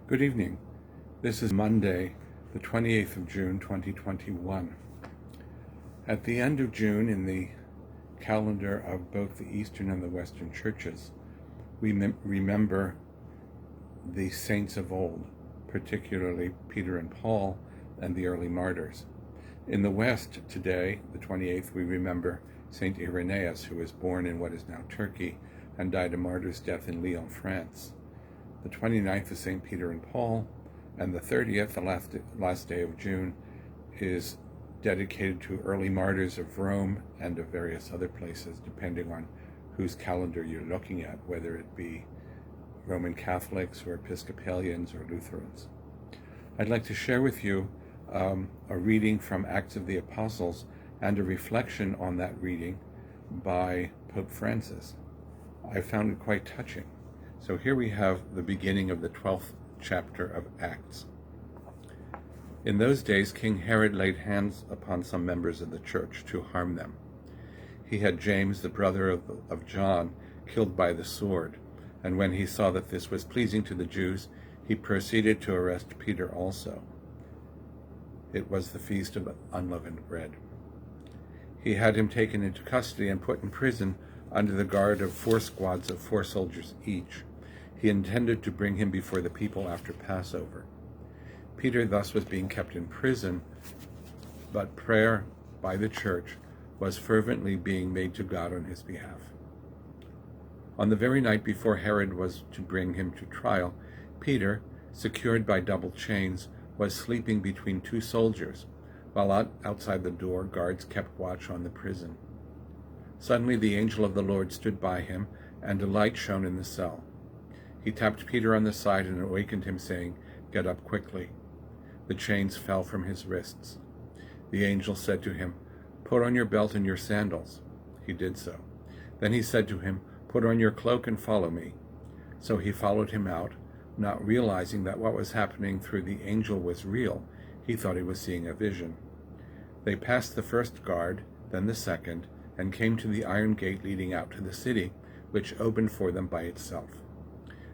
Good evening. This is Monday, the 28th of June, 2021. At the end of June, in the calendar of both the Eastern and the Western churches, we remember the saints of old, particularly Peter and Paul and the early martyrs. In the West today, the 28th, we remember Saint Irenaeus, who was born in what is now Turkey and died a martyr's death in Lyon, France. The 29th is St. Peter and Paul, and the 30th, the last day of June, is dedicated to early martyrs of Rome and of various other places, depending on whose calendar you're looking at, whether it be Roman Catholics or Episcopalians or Lutherans. I'd like to share with you a reading from Acts of the Apostles and a reflection on that reading by Pope Francis. I found it quite touching. So here we have the beginning of the 12th chapter of Acts. In those days, King Herod laid hands upon some members of the church to harm them. He had James, the brother of John, killed by the sword, and when he saw that this was pleasing to the Jews, he proceeded to arrest Peter also. It was the feast of unleavened bread. He had him taken into custody and put in prison under the guard of 4 squads of 4 soldiers each. He intended to bring him before the people after Passover. Peter thus was being kept in prison, but prayer by the church was fervently being made to God on his behalf. On the very night before Herod was to bring him to trial, Peter, secured by double chains, was sleeping between 2 soldiers, while outside the door guards kept watch on the prison. Suddenly the angel of the Lord stood by him, and a light shone in the cell. He tapped Peter on the side and awakened him, saying, "Get up quickly." The chains fell from his wrists. The angel said to him, "Put on your belt and your sandals." He did so. Then he said to him, "Put on your cloak and follow me." So he followed him out, not realizing that what was happening through the angel was real. He thought he was seeing a vision. They passed the first guard, then the second, and came to the iron gate leading out to the city, which opened for them by itself.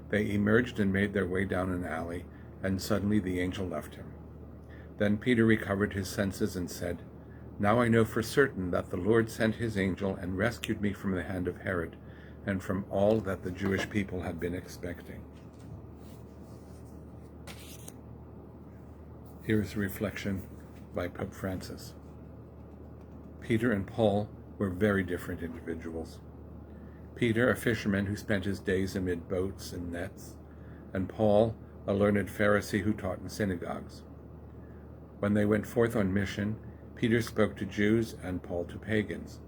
They emerged and made their way down an alley, and suddenly the angel left him. Then Peter recovered his senses and said, "Now I know for certain that the Lord sent his angel and rescued me from the hand of Herod, and from all that the Jewish people had been expecting." Here is a reflection by Pope Francis. Peter and Paul were very different individuals. Peter, a fisherman who spent his days amid boats and nets, and Paul, a learned Pharisee who taught in synagogues. When they went forth on mission, Peter spoke to Jews and Paul to pagans,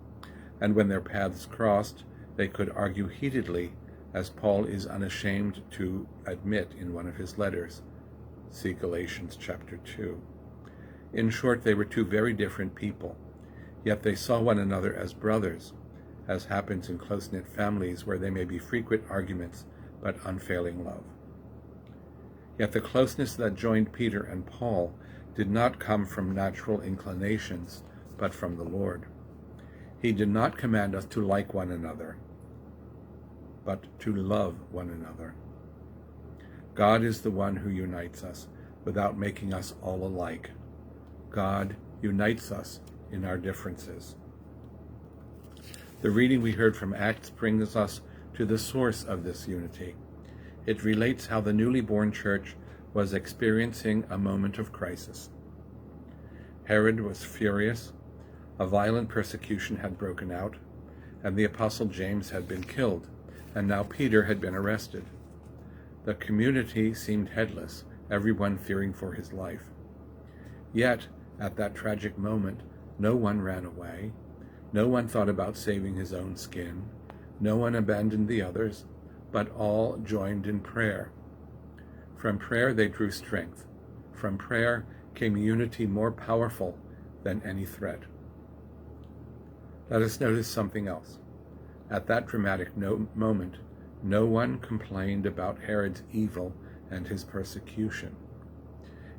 and when their paths crossed, they could argue heatedly, as Paul is unashamed to admit in one of his letters. See Galatians chapter 2. In short, they were 2 very different people, yet they saw one another as brothers, as happens in close-knit families where there may be frequent arguments but unfailing love. Yet the closeness that joined Peter and Paul did not come from natural inclinations, but from the Lord. He did not command us to like one another, but to love one another. God is the one who unites us without making us all alike. God unites us in our differences. The reading we heard from Acts brings us to the source of this unity. It relates how the newly born church was experiencing a moment of crisis. Herod was furious, a violent persecution had broken out, and the apostle James had been killed, and now Peter had been arrested. The community seemed headless, everyone fearing for his life. Yet, at that tragic moment, no one ran away. No one thought about saving his own skin. No one abandoned the others, but all joined in prayer. From prayer they drew strength. From prayer came unity more powerful than any threat. Let us notice something else. At that dramatic moment, no one complained about Herod's evil and his persecution.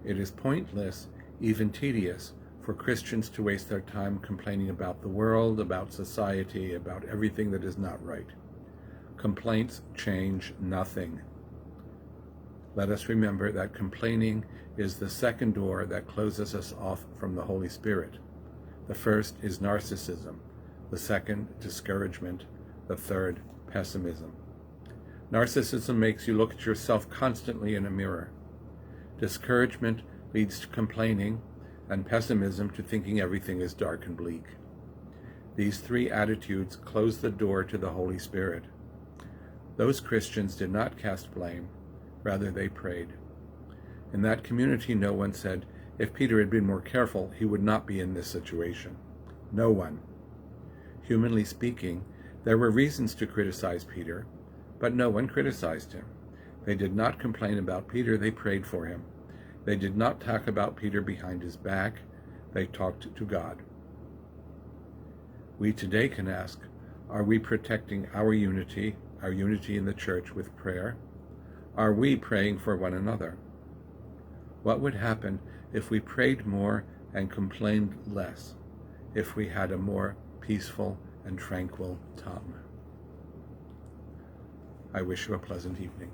It is pointless, even tedious, for Christians to waste their time complaining about the world, about society, about everything that is not right. Complaints change nothing. Let us remember that complaining is the second door that closes us off from the Holy Spirit. The first is narcissism, the second, discouragement, the third, pessimism. Narcissism makes you look at yourself constantly in a mirror. Discouragement leads to complaining, and pessimism to thinking everything is dark and bleak. These three attitudes close the door to the Holy Spirit. Those Christians did not cast blame, rather they prayed. In that community, no one said, if Peter had been more careful, he would not be in this situation. No one. Humanly speaking, there were reasons to criticize Peter, but no one criticized him. They did not complain about Peter, they prayed for him. They did not talk about Peter behind his back, they talked to God. We today can ask, are we protecting our unity in the church with prayer? Are we praying for one another? What would happen if we prayed more and complained less, if we had a more peaceful and tranquil tongue? I wish you a pleasant evening.